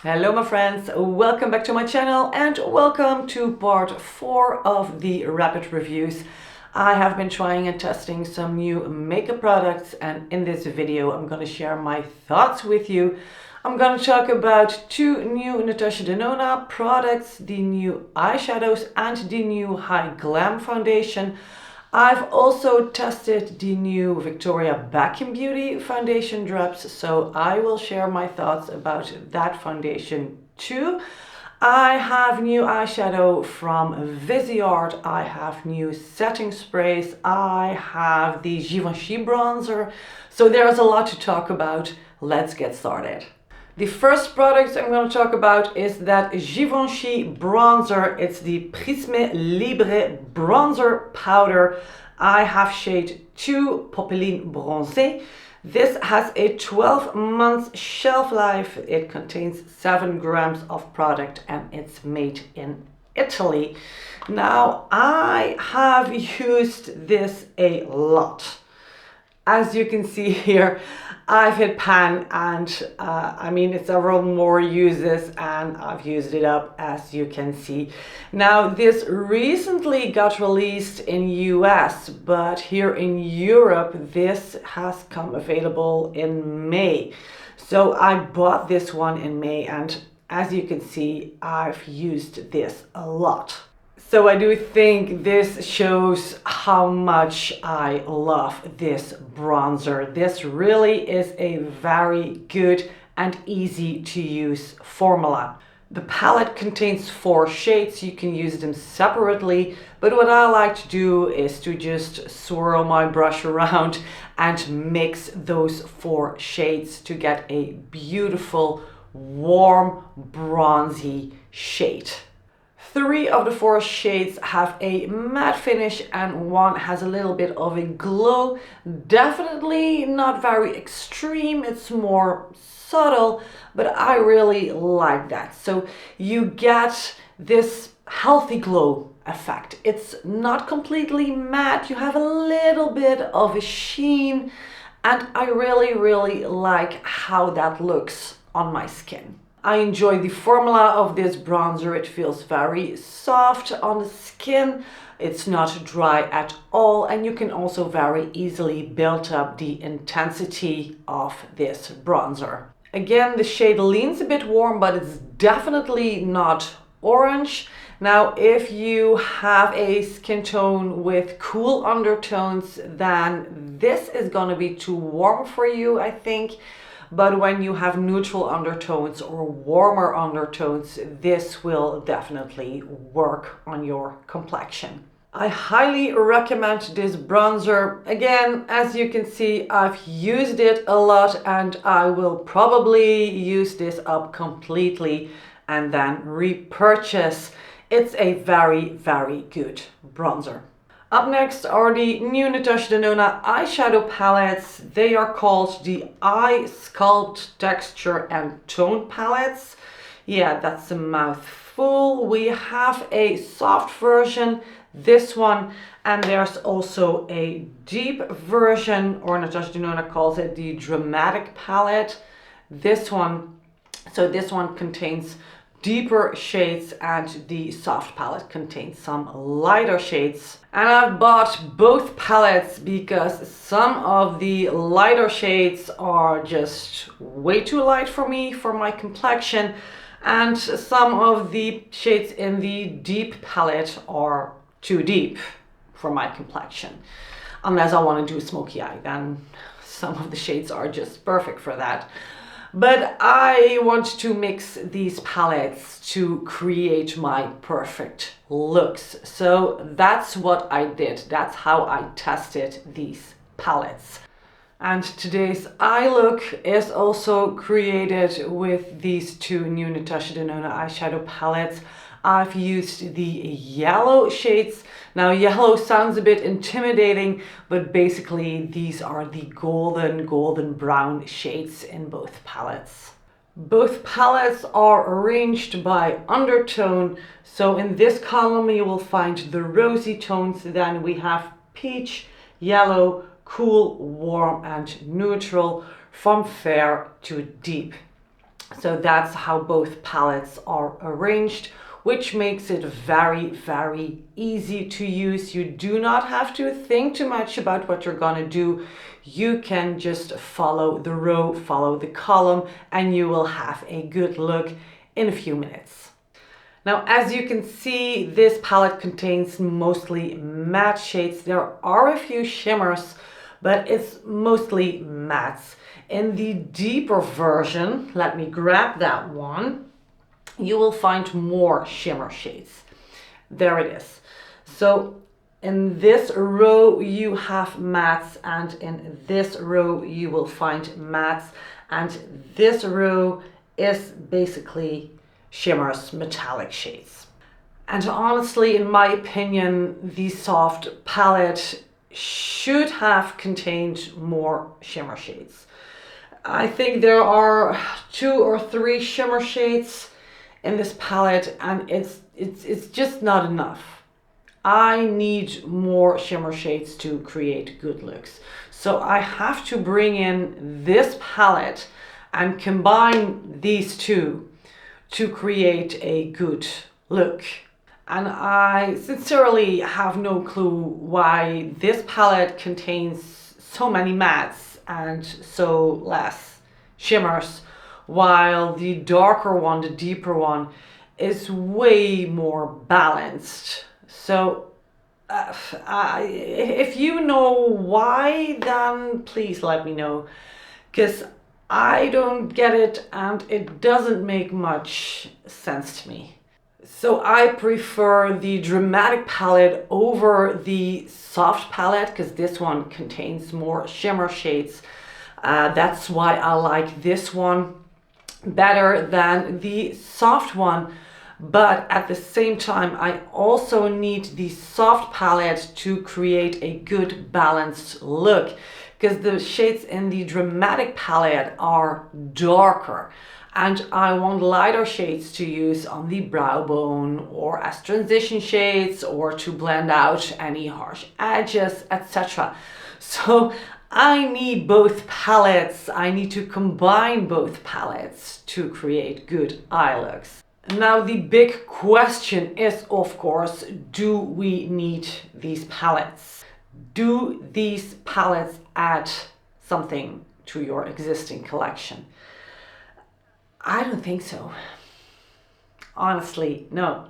Hello my friends, welcome back to my channel and welcome to part 4 of the rapid reviews. I have been trying and testing some new makeup products, and in this video I'm going to share my thoughts with you. I'm going to talk about 2 new Natasha Denona products, the new eyeshadows and the new Hy-Glam foundation. I've also tested the new Beckham Beauty foundation drops, so I will share my thoughts about that foundation too. I have new eyeshadow from Viseart, I have new setting sprays, I have the Givenchy bronzer, so there's a lot to talk about. Let's get started. The first product I'm going to talk about is that Givenchy bronzer. It's the Prisme Libre bronzer powder. I have shade 2 Popeline Bronzé. This has a 12-month shelf life. It contains 7 grams of product and it's made in Italy. Now, I have used this a lot. As you can see here, I've hit pan and it's several more uses and I've used it up, as you can see. Now, this recently got released in US, but here in Europe, this has come available in May. So I bought this one in May, and as you can see, I've used this a lot. So I do think this shows how much I love this bronzer. This really is a very good and easy to use formula. The palette contains 4 shades. You can use them separately, but what I like to do is to just swirl my brush around and mix those 4 shades to get a beautiful, warm, bronzy shade. 3 of the 4 shades have a matte finish and 1 has a little bit of a glow. Definitely not very extreme, it's more subtle, but I really like that. So you get this healthy glow effect. It's not completely matte, you have a little bit of a sheen, and I really like how that looks on my skin. I enjoy the formula of this bronzer. It feels very soft on the skin. It's not dry at all, and you can also very easily build up the intensity of this bronzer. Again, the shade leans a bit warm, but it's definitely not orange. Now, if you have a skin tone with cool undertones, then this is going to be too warm for you, I think. But when you have neutral undertones or warmer undertones, this will definitely work on your complexion. I highly recommend this bronzer. Again, as you can see, I've used it a lot and I will probably use this up completely and then repurchase. It's a very good bronzer. Up next are the new Natasha Denona eyeshadow palettes. They are called the Eye Sculpt Texture and Tone palettes. Yeah, that's a mouthful. We have a soft version, this one, and there's also a deep version, or Natasha Denona calls it the dramatic palette. This one, so this one contains deeper shades and the soft palette contains some lighter shades. And I've bought both palettes because some of the lighter shades are just way too light for me, for my complexion, and some of the shades in the deep palette are too deep for my complexion. Unless I want to do a smoky eye, then some of the shades are just perfect for that. But I want to mix these palettes to create my perfect looks. So that's what I did. That's how I tested these palettes. And today's eye look is also created with these 2 new Natasha Denona eyeshadow palettes. I've used the yellow shades. Now, yellow sounds a bit intimidating, but basically these are the golden brown shades in both palettes. Both palettes are arranged by undertone. So in this column you will find the rosy tones. Then we have peach, yellow, cool, warm and neutral, from fair to deep. So that's how both palettes are arranged, which makes it very, very easy to use. You do not have to think too much about what you're gonna do. You can just follow the row, follow the column, and you will have a good look in a few minutes. Now, as you can see, this palette contains mostly matte shades. There are a few shimmers, but it's mostly mattes. In the deeper version, let me grab that one, you will find more shimmer shades. There it is. So in this row you have mattes, and in this row you will find mattes, and this row is basically shimmers, metallic shades. And honestly, in my opinion, the soft palette should have contained more shimmer shades. I think there are 2 or 3 shimmer shades in this palette, and it's just not enough. I need more shimmer shades to create good looks. So I have to bring in this palette and combine these two to create a good look. And I sincerely have no clue why this palette contains so many mattes and so less shimmers, while the darker one, the deeper one, is way more balanced. So if you know why, then please let me know, because I don't get it and it doesn't make much sense to me. So I prefer the dramatic palette over the soft palette, because this one contains more shimmer shades. That's why I like this one better than the soft one. But at the same time, I also need the soft palette to create a good balanced look, because the shades in the dramatic palette are darker. And I want lighter shades to use on the brow bone or as transition shades or to blend out any harsh edges, etc. So I need both palettes. I need to combine both palettes to create good eye looks. Now the big question is, of course, do we need these palettes? Do these palettes add something to your existing collection? I don't think so. Honestly, no.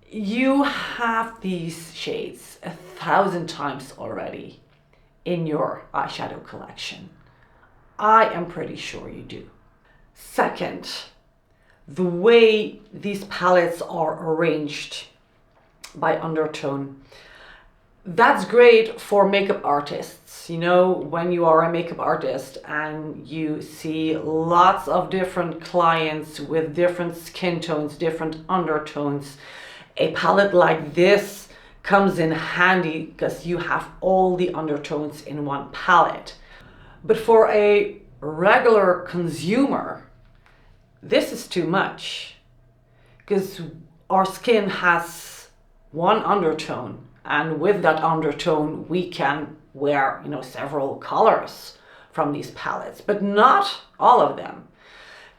You have these shades 1,000 times already in your eyeshadow collection. I am pretty sure you do. Second, the way these palettes are arranged by undertone, that's great for makeup artists. You know, when you are a makeup artist and you see lots of different clients with different skin tones, different undertones, a palette like this comes in handy because you have all the undertones in one palette. But for a regular consumer, this is too much, because our skin has one undertone, and with that undertone we can wear, you know, several colors from these palettes, but not all of them.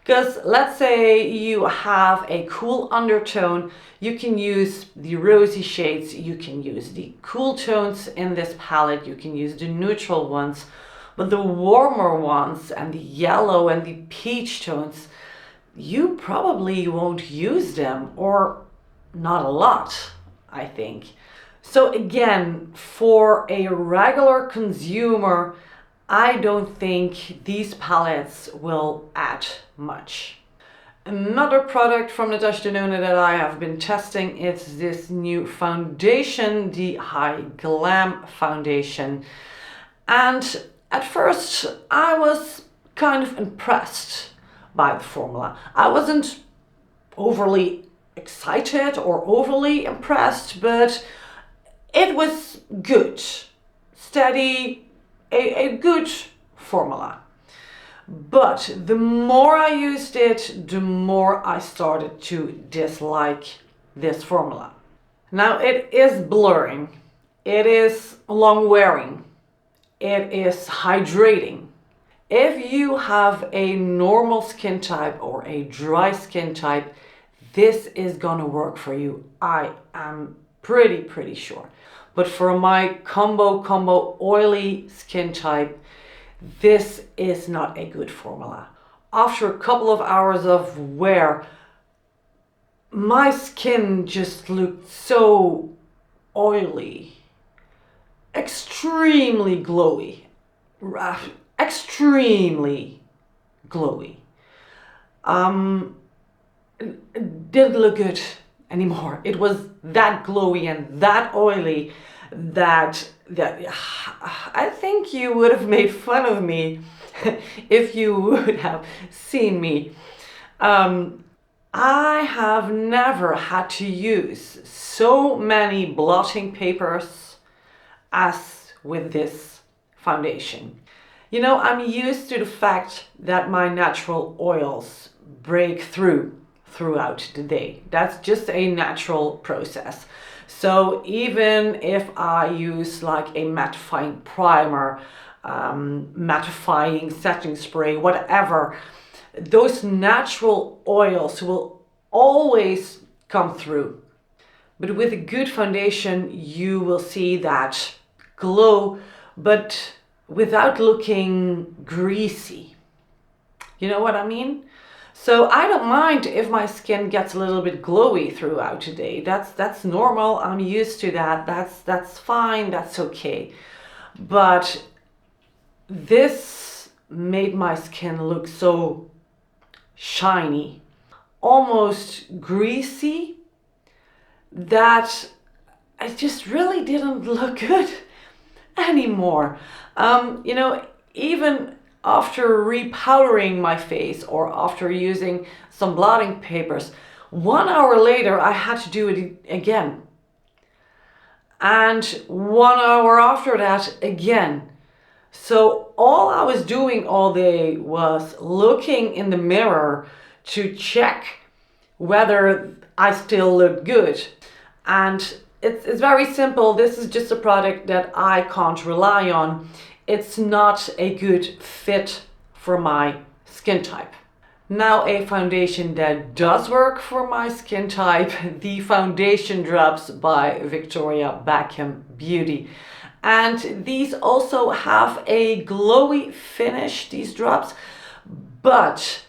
Because let's say you have a cool undertone, you can use the rosy shades, you can use the cool tones in this palette, you can use the neutral ones, but the warmer ones and the yellow and the peach tones, you probably won't use them, or not a lot, I think. So again, for a regular consumer, I don't think these palettes will add much. Another product from Natasha Denona that I have been testing is this new foundation, the Hy-Glam foundation. And at first I was kind of impressed by the formula. I wasn't overly excited or overly impressed, but it was good, steady, a good formula. But the more I used it, the more I started to dislike this formula. Now it is blurring, it is long wearing, it is hydrating, If you have a normal skin type or a dry skin type, this is gonna work for you. I am pretty sure. But for my combo oily skin type, this is not a good formula. After a couple of hours of wear, my skin just looked so oily, extremely glowy, extremely glowy. It didn't look good anymore. It was that glowy and that oily that I think you would have made fun of me if you would have seen me. I have never had to use so many blotting papers as with this foundation. You know, I'm used to the fact that my natural oils break throughout the day. That's just a natural process. So even if I use like a mattifying primer, mattifying setting spray, whatever, those natural oils will always come through. But with a good foundation, you will see that glow, but without looking greasy. You know what I mean? So I don't mind if my skin gets a little bit glowy throughout the day. That's normal. I'm used to that. That's fine. That's okay. But this made my skin look so shiny, almost greasy, that it just really didn't look good anymore. You know, even after repowdering my face or after using some blotting papers, 1 hour later I had to do it again. And 1 hour after that again. So all I was doing all day was looking in the mirror to check whether I still looked good. And it's very simple. This is just a product that I can't rely on. It's not a good fit for my skin type. Now a foundation that does work for my skin type, the foundation drops by Victoria Beckham Beauty. And these also have a glowy finish, these drops, but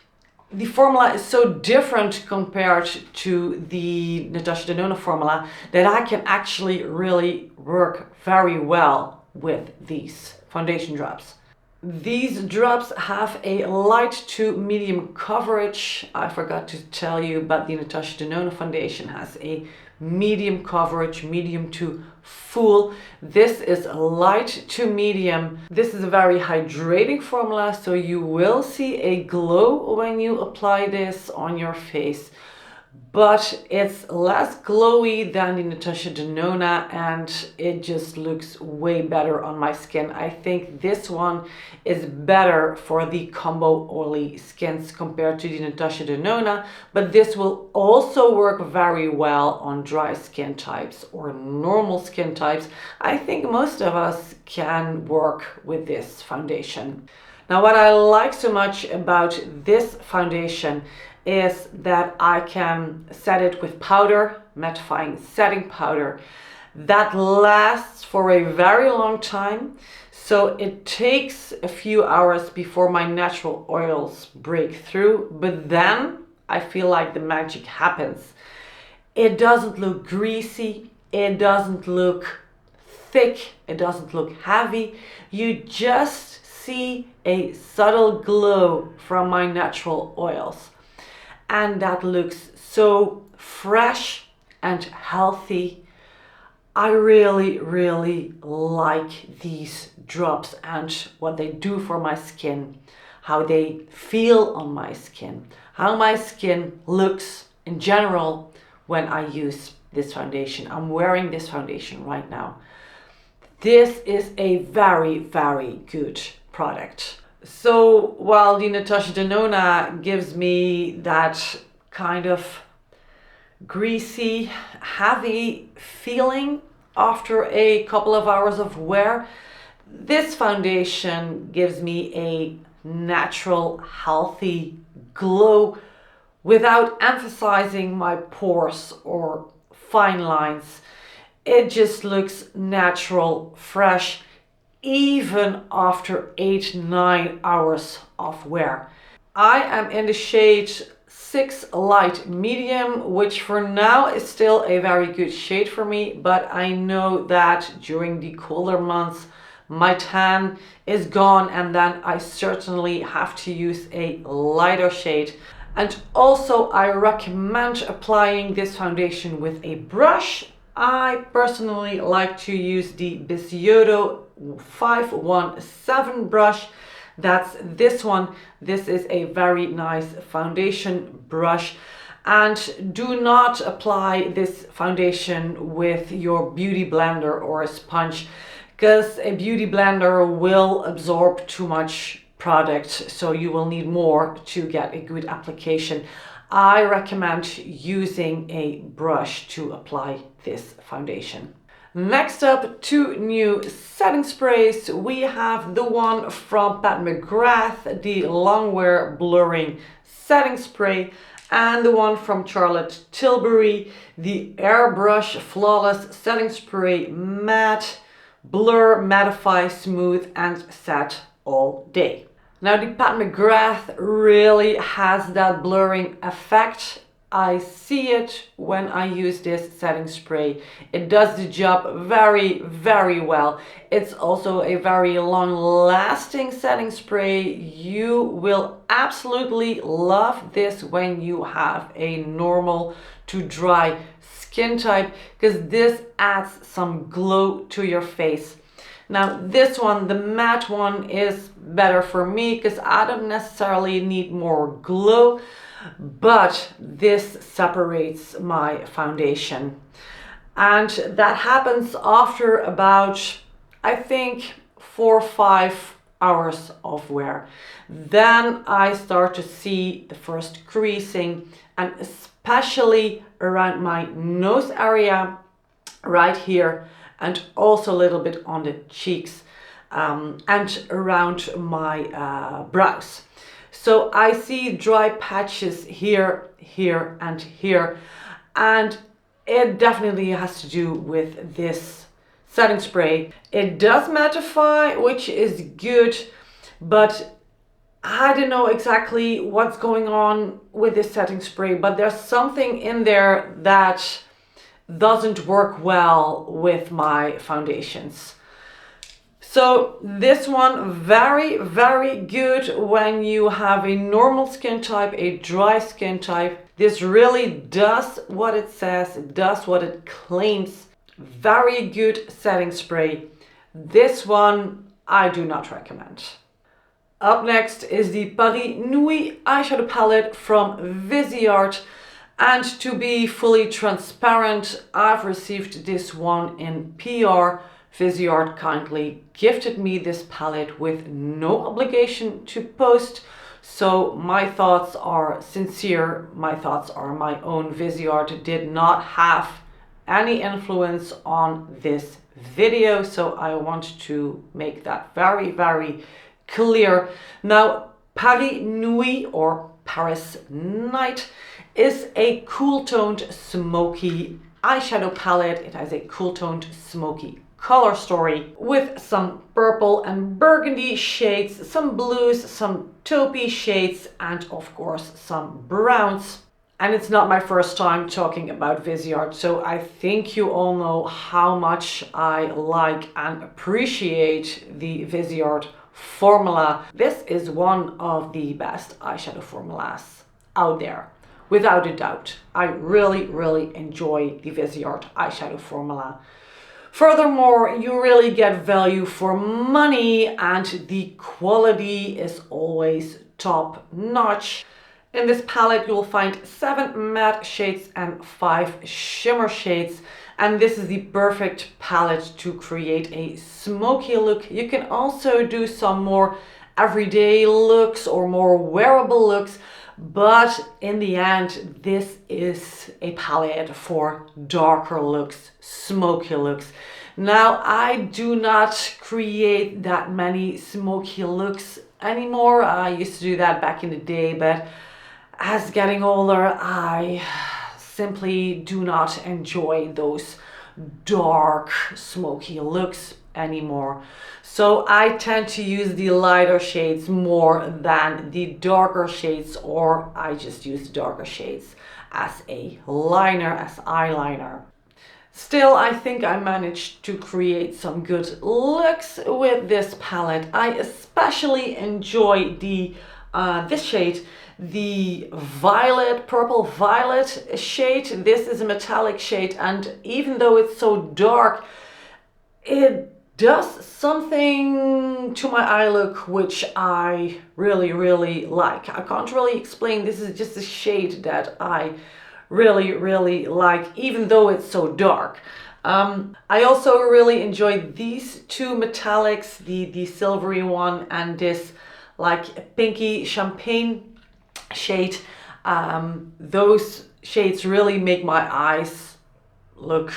the formula is so different compared to the Natasha Denona formula that I can actually really work very well with these foundation drops. These drops have a light to medium coverage. I forgot to tell you, but the Natasha Denona foundation has a medium coverage, medium to full. This is light to medium. This is a very hydrating formula, so you will see a glow when you apply this on your face. But it's less glowy than the Natasha Denona and it just looks way better on my skin. I think this one is better for the combo oily skins compared to the Natasha Denona, but this will also work very well on dry skin types or normal skin types. I think most of us can work with this foundation. Now, what I like so much about this foundation is that I can set it with powder, mattifying setting powder, that lasts for a very long time. So it takes a few hours before my natural oils break through, but then I feel like the magic happens. It doesn't look greasy, it doesn't look thick, it doesn't look heavy. You just see a subtle glow from my natural oils. And that looks so fresh and healthy. I really like these drops and what they do for my skin, how they feel on my skin, how my skin looks in general when I use this foundation. I'm wearing this foundation right now. This is a very good product. So while the Natasha Denona gives me that kind of greasy, heavy feeling after a couple of hours of wear, this foundation gives me a natural, healthy glow without emphasizing my pores or fine lines. It just looks natural, fresh, even after 8-9 hours of wear. I am in the shade 6 Light Medium, which for now is still a very good shade for me, but I know that during the colder months my tan is gone, and then I certainly have to use a lighter shade. And also I recommend applying this foundation with a brush. I personally like to use the Bisyodo S-517 brush. That's this one. This is a very nice foundation brush. And do not apply this foundation with your beauty blender or a sponge, because a beauty blender will absorb too much product, so you will need more to get a good application. I recommend using a brush to apply this foundation. Next up, 2 new setting sprays. We have the one from Pat McGrath, the Longwear Blurring Setting Spray, and the one from Charlotte Tilbury, the Airbrush Flawless Setting Spray Matte, Blur, Mattify, Smooth and Set All Day. Now the Pat McGrath really has that blurring effect. I see it when I use this setting spray. It does the job very, very well. It's also a very long-lasting setting spray. You will absolutely love this when you have a normal to dry skin type, because this adds some glow to your face. Now this one, the matte one, is better for me because I don't necessarily need more glow, but this separates my foundation. And that happens after about, I think, 4 or 5 hours of wear. Then I start to see the first creasing, and especially around my nose area, right here, and also a little bit on the cheeks and around my brows. So I see dry patches here, here and here, and it definitely has to do with this setting spray. It does mattify, which is good, but I don't know exactly what's going on with this setting spray, but there's something in there that doesn't work well with my foundations. So this one, very, very good when you have a normal skin type, a dry skin type. This really does what it says, it does what it claims. Very good setting spray. This one I do not recommend. Up next is the Paris Nuit eyeshadow palette from Viseart. And to be fully transparent, I've received this one in PR. Viseart kindly gifted me this palette with no obligation to post. So my thoughts are sincere, my thoughts are my own. Viseart did not have any influence on this video, so I want to make that very, very clear. Now, Paris Nuit or Paris Night is a cool toned smoky eyeshadow palette. It has a cool toned smoky color story with some purple and burgundy shades, some blues, some taupey shades, and of course some browns. And it's not my first time talking about Viseart, so I think you all know how much I like and appreciate the Viseart formula. This is one of the best eyeshadow formulas out there, without a doubt. I really, really enjoy the Viseart eyeshadow formula. Furthermore, you really get value for money, and the quality is always top notch. In this palette you'll find 7 matte shades and 5 shimmer shades, and this is the perfect palette to create a smoky look. You can also do some more everyday looks or more wearable looks, but in the end this is a palette for darker looks, smoky looks. Now, I do not create that many smoky looks anymore. I used to do that back in the day, but as getting older, I simply do not enjoy those dark, smoky looks anymore. So I tend to use the lighter shades more than the darker shades, or I just use the darker shades as a liner, as eyeliner. Still, I think I managed to create some good looks with this palette. I especially enjoy the this shade, the violet, purple violet shade. This is a metallic shade, and even though it's so dark, it does something to my eye look which I really like. I can't really explain. This is just a shade that I really like, even though it's so dark. I also really enjoy these two metallics, the silvery one and this like pinky champagne shade. Those shades really make my eyes look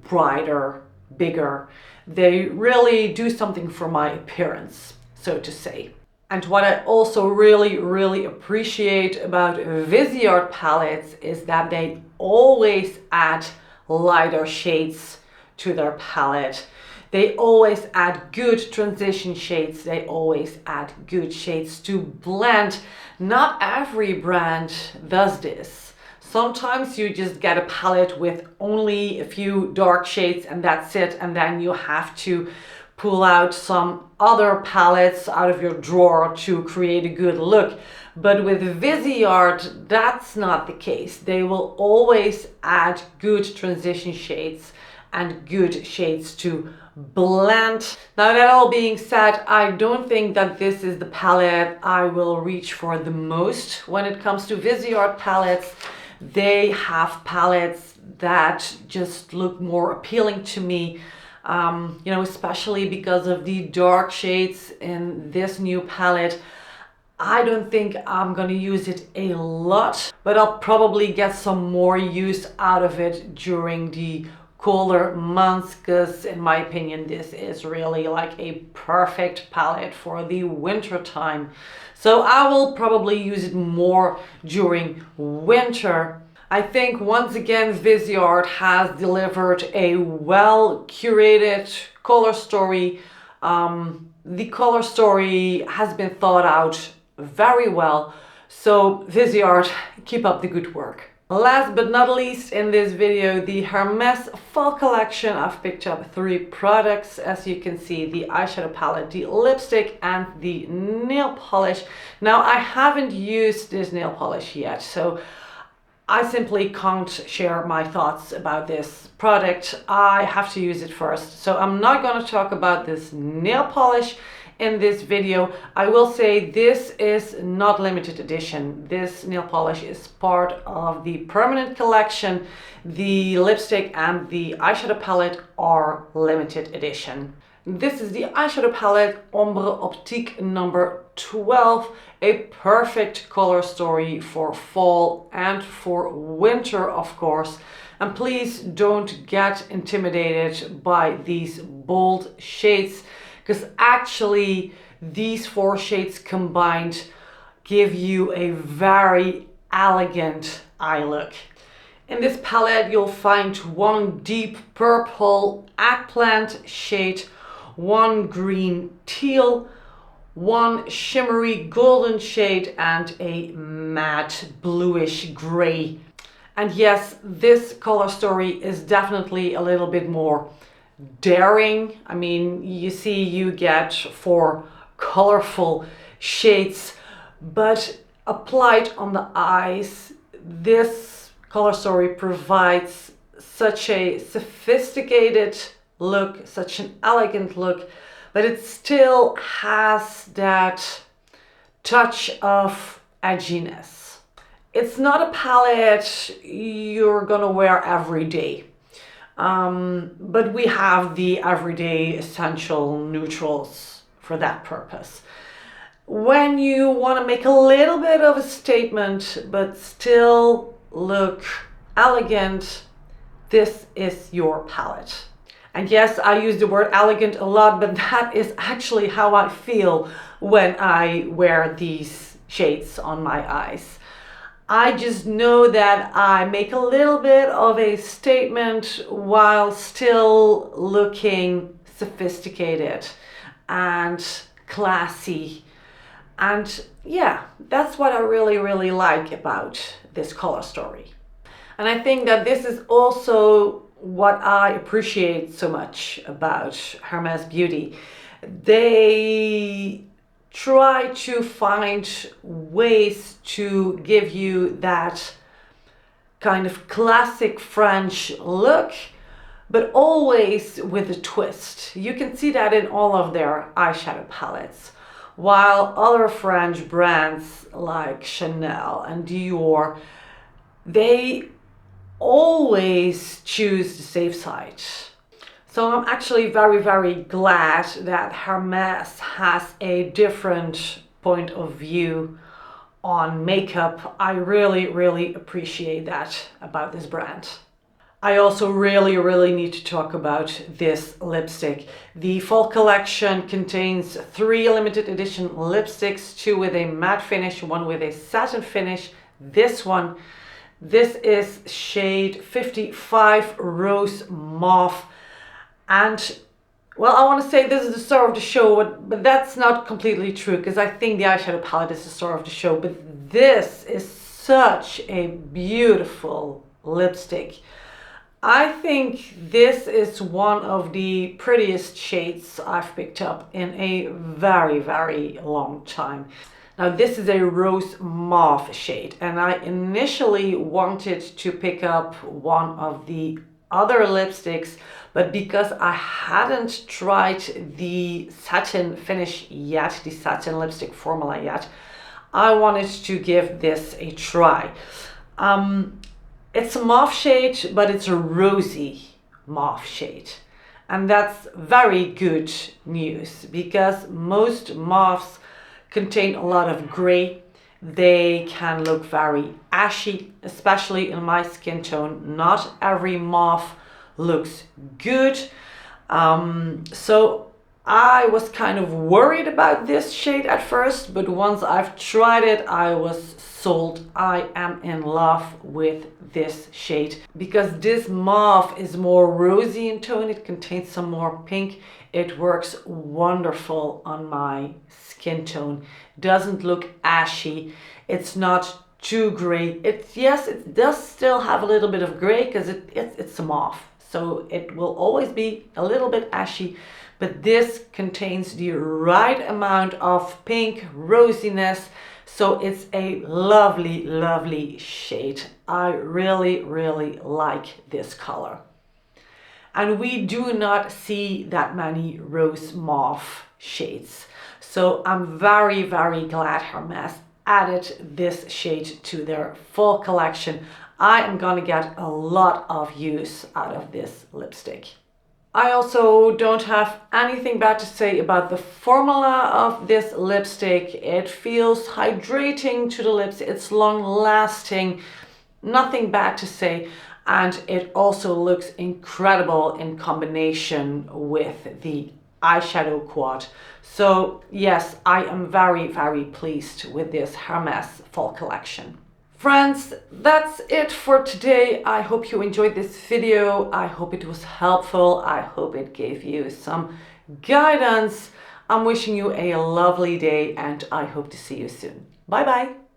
brighter, bigger. They really do something for my appearance, so to say. And what I also really appreciate about Viseart palettes is that they always add lighter shades to their palette. They always add good transition shades. They always add good shades to blend. Not every brand does this. Sometimes you just get a palette with only a few dark shades and that's it, and then you have to pull out some other palettes out of your drawer to create a good look. But with Viseart, that's not the case. They will always add good transition shades and good shades to blend. Now, that all being said, I don't think that this is the palette I will reach for the most when it comes to Viseart palettes. They have palettes that just look more appealing to me. You know, especially because of the dark shades in this new palette. I don't think I'm gonna use it a lot, but I'll probably get some more use out of it during the colder months, because in my opinion this is really like a perfect palette for the winter time. So I will probably use it more during winter. I think once again Viseart has delivered a well curated color story. The color story has been thought out very well. So Viseart, keep up the good work. Last but not least in this video, the Hermès fall collection. I've picked up 3 products, as you can see: the eyeshadow palette, the lipstick and the nail polish. Now, I haven't used this nail polish yet, so I simply can't share my thoughts about this product. I have to use it first. So I'm not going to talk about this nail polish in this video. I will say this is not limited edition. This nail polish is part of the permanent collection. The lipstick and the eyeshadow palette are limited edition. This is the eyeshadow palette Ombre Optique number 12, a perfect color story for fall and for winter, of course. And please don't get intimidated by these bold shades, because actually these 4 shades combined give you a very elegant eye look. In this palette you'll find 1 deep purple eggplant shade, 1 green teal, 1 shimmery golden shade and a matte bluish gray. And yes, this color story is definitely a little bit more daring. I mean, you see, you get 4 colorful shades, but applied on the eyes, this color story provides such a sophisticated look, such an elegant look, but it still has that touch of edginess. It's not a palette you're gonna wear every day. But we have the everyday essential neutrals for that purpose. When you want to make a little bit of a statement but still look elegant, this is your palette. And yes, I use the word elegant a lot, but that is actually how I feel when I wear these shades on my eyes. I just know that I make a little bit of a statement while still looking sophisticated and classy. And yeah, that's what I really like about this color story. And I think that this is also what I appreciate so much about Hermès Beauty. They try to find ways to give you that kind of classic French look, but always with a twist. You can see that in all of their eyeshadow palettes. While other French brands like Chanel and Dior, they always choose the safe side. So I'm actually very glad that Hermès has a different point of view on makeup. I really appreciate that about this brand. I also really need to talk about this lipstick. The fall collection contains 3 limited edition lipsticks, 2 with a matte finish, 1 with a satin finish. This is shade 55 Rose Mauve. And well, I want to say this is the star of the show, but that's not completely true, because I think the eyeshadow palette is the star of the show. But this is such a beautiful lipstick. I think this is one of the prettiest shades I've picked up in a very long time. Now this is a rose mauve shade, and I initially wanted to pick up one of the other lipsticks, but because I hadn't tried the satin finish yet, the satin lipstick formula yet, I wanted to give this a try. It's a mauve shade, but it's a rosy mauve shade. And that's very good news, because most mauves contain a lot of gray. They can look very ashy, especially in my skin tone. Not every mauve looks good. So I was kind of worried about this shade at first, but once I've tried it, I was sold. I am in love with this shade, because this mauve is more rosy in tone. It contains some more pink. It works wonderful on my skin tone. Doesn't look ashy. It's not too gray. Yes, it does still have a little bit of gray, because it's a mauve, so it will always be a little bit ashy, but this contains the right amount of pink rosiness, so it's a lovely shade. I really like this color. And we do not see that many rose mauve shades. So I'm very glad Hermès added this shade to their fall collection. I am gonna get a lot of use out of this lipstick. I also don't have anything bad to say about the formula of this lipstick. It feels hydrating to the lips. It's long lasting. Nothing bad to say. And it also looks incredible in combination with the eyeshadow quad. So yes, I am very pleased with this Hermès fall collection. Friends, that's it for today. I hope you enjoyed this video. I hope it was helpful. I hope it gave you some guidance. I'm wishing you a lovely day, and I hope to see you soon. Bye bye.